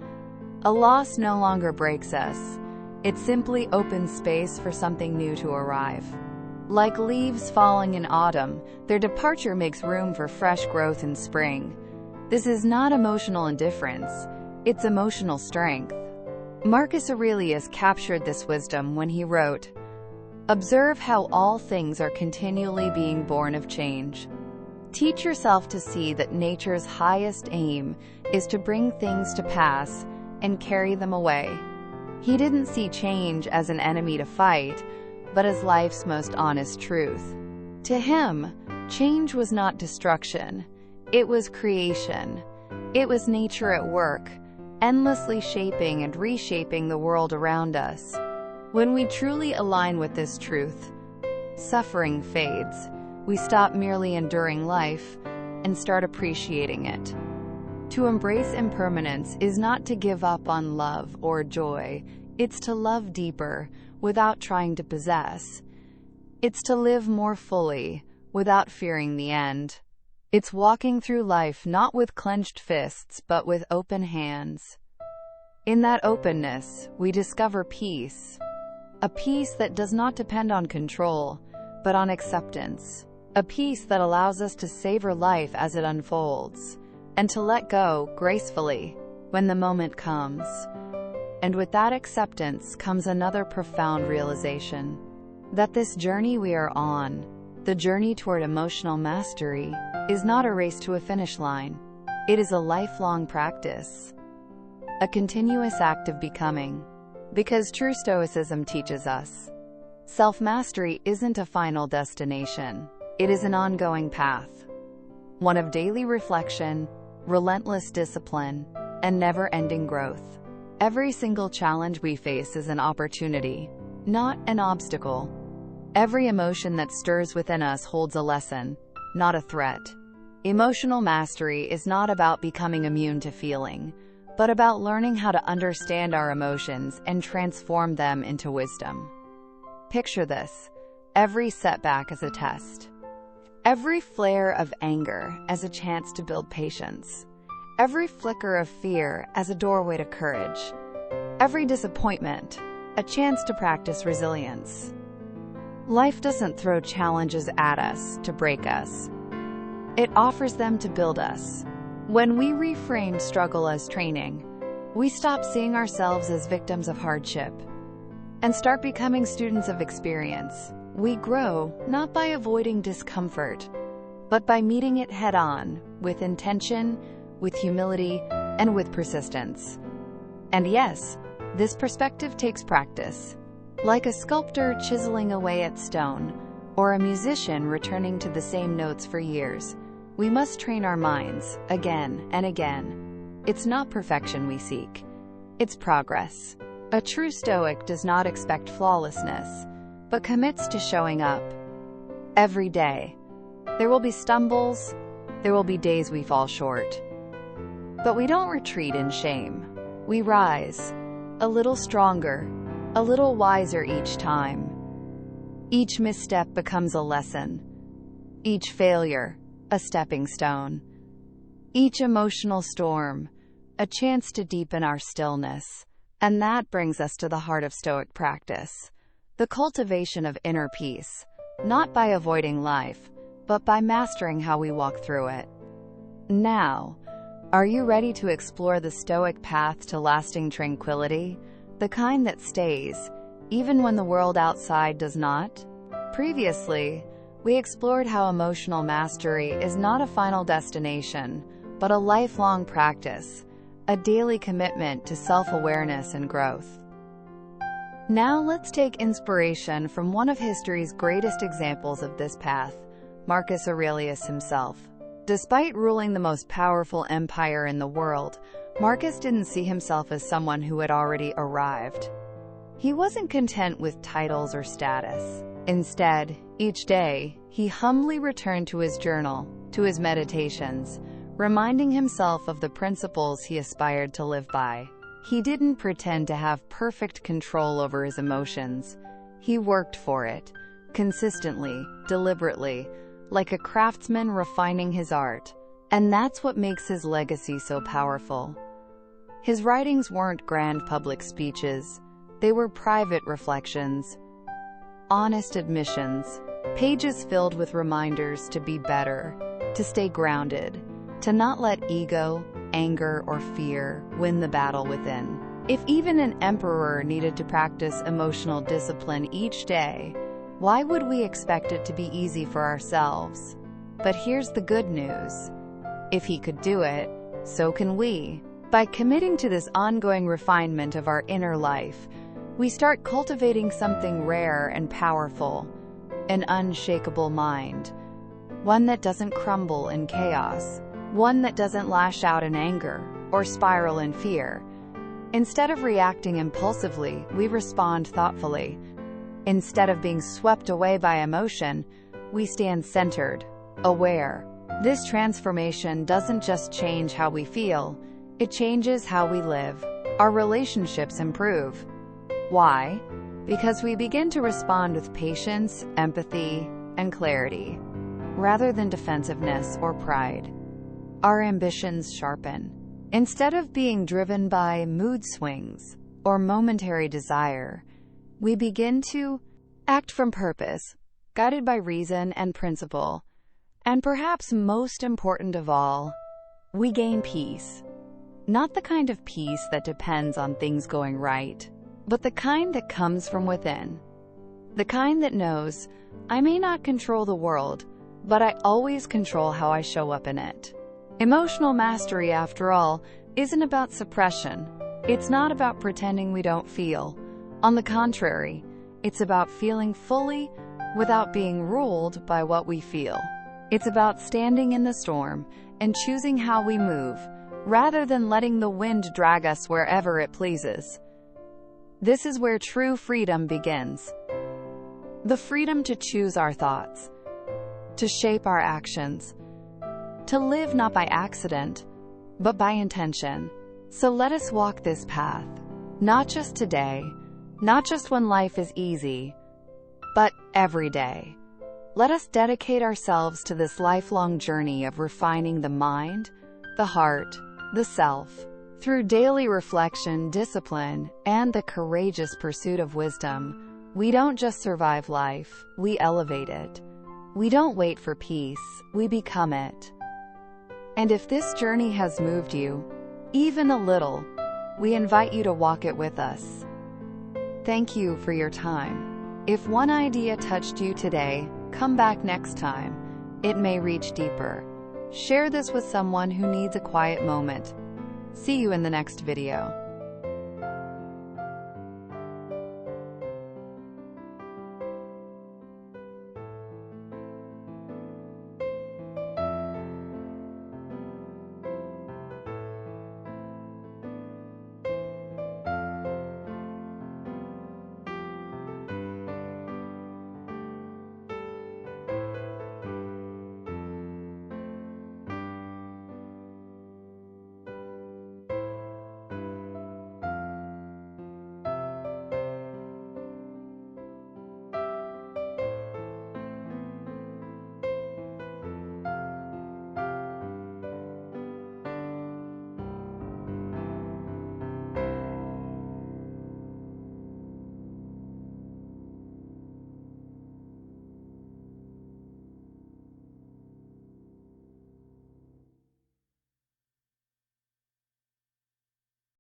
A loss no longer breaks us. It simply opens space for something new to arrive. Like leaves falling in autumn, their departure makes room for fresh growth in spring. This is not emotional indifference, it's emotional strength. Marcus Aurelius captured this wisdom when he wrote, "Observe how all things are continually being born of change. Teach yourself to see that nature's highest aim is to bring things to pass and carry them away." He didn't see change as an enemy to fight, but as life's most honest truth. To him, change was not destruction. It was creation. It was nature at work, endlessly shaping and reshaping the world around us. When we truly align with this truth, suffering fades. We stop merely enduring life and start appreciating it. To embrace impermanence is not to give up on love or joy. It's to love deeper without trying to possess. It's to live more fully, without fearing the end. It's walking through life not with clenched fists, but with open hands. In that openness, we discover peace. A peace that does not depend on control, but on acceptance. A peace that allows us to savor life as it unfolds, and to let go gracefully when the moment comes. And with that acceptance comes another profound realization, that this journey we are on, the journey toward emotional mastery, is not a race to a finish line. It is a lifelong practice, a continuous act of becoming. Because true Stoicism teaches us, self-mastery isn't a final destination. It is an ongoing path, one of daily reflection, relentless discipline, and never-ending growth. Every single challenge we face is an opportunity, not an obstacle. Every emotion that stirs within us holds a lesson, not a threat. Emotional mastery is not about becoming immune to feeling, but about learning how to understand our emotions and transform them into wisdom. Picture this: every setback as a test. Every flare of anger as a chance to build patience. Every flicker of fear as a doorway to courage. Every disappointment, a chance to practice resilience. Life doesn't throw challenges at us to break us. It offers them to build us. When we reframe struggle as training, we stop seeing ourselves as victims of hardship and start becoming students of experience. We grow not by avoiding discomfort, but by meeting it head-on, with intention, with humility, and with persistence. And yes, this perspective takes practice. Like a sculptor chiseling away at stone, or a musician returning to the same notes for years, we must train our minds, again and again. It's not perfection we seek. It's progress. A true Stoic does not expect flawlessness, but commits to showing up. Every day. There will be stumbles, there will be days we fall short. But we don't retreat in shame. We rise, a little stronger, a little wiser each time. Each misstep becomes a lesson. Each failure, a stepping stone. Each emotional storm, a chance to deepen our stillness. And that brings us to the heart of Stoic practice, the cultivation of inner peace, not by avoiding life, but by mastering how we walk through it. Now, are you ready to explore the Stoic path to lasting tranquility, the kind that stays, even when the world outside does not? Previously, we explored how emotional mastery is not a final destination, but a lifelong practice, a daily commitment to self-awareness and growth. Now let's take inspiration from one of history's greatest examples of this path, Marcus Aurelius himself. Despite ruling the most powerful empire in the world, Marcus didn't see himself as someone who had already arrived. He wasn't content with titles or status. Instead, each day, he humbly returned to his journal, to his meditations, reminding himself of the principles he aspired to live by. He didn't pretend to have perfect control over his emotions. He worked for it, consistently, deliberately, like a craftsman refining his art. And that's what makes his legacy so powerful. His writings weren't grand public speeches. They were private reflections, honest admissions, pages filled with reminders to be better, to stay grounded, to not let ego, anger, or fear win the battle within. If even an emperor needed to practice emotional discipline each day, why would we expect it to be easy for ourselves? But here's the good news. If he could do it, so can we. By committing to this ongoing refinement of our inner life, we start cultivating something rare and powerful, an unshakable mind, one that doesn't crumble in chaos, one that doesn't lash out in anger or spiral in fear. Instead of reacting impulsively, we respond thoughtfully. Instead of being swept away by emotion, we stand centered, aware. This transformation doesn't just change how we feel, it changes how we live. Our relationships improve. Why? because we begin to respond with patience, empathy, and clarity, rather than defensiveness or pride. Our ambitions sharpen. Instead of being driven by mood swings or momentary desire, we begin to act from purpose, guided by reason and principle. And perhaps most important of all, we gain peace. Not the kind of peace that depends on things going right, but the kind that comes from within. The kind that knows, I may not control the world, but I always control how I show up in it. Emotional mastery, after all, isn't about suppression. It's not about pretending we don't feel. On the contrary, it's about feeling fully without being ruled by what we feel. It's about standing in the storm and choosing how we move, rather than letting the wind drag us wherever it pleases. This is where true freedom begins. The freedom to choose our thoughts, to shape our actions, to live not by accident, but by intention. So let us walk this path, not just today, not just when life is easy, but every day. Let us dedicate ourselves to this lifelong journey of refining the mind, the heart, the self, through daily reflection, discipline, and the courageous pursuit of wisdom. We don't just survive life, we elevate it. We don't wait for peace, we become it. And if this journey has moved you, even a little, we invite you to walk it with us. Thank you for your time. If one idea touched you today, come back next time. It may reach deeper. Share this with someone who needs a quiet moment. See you in the next video.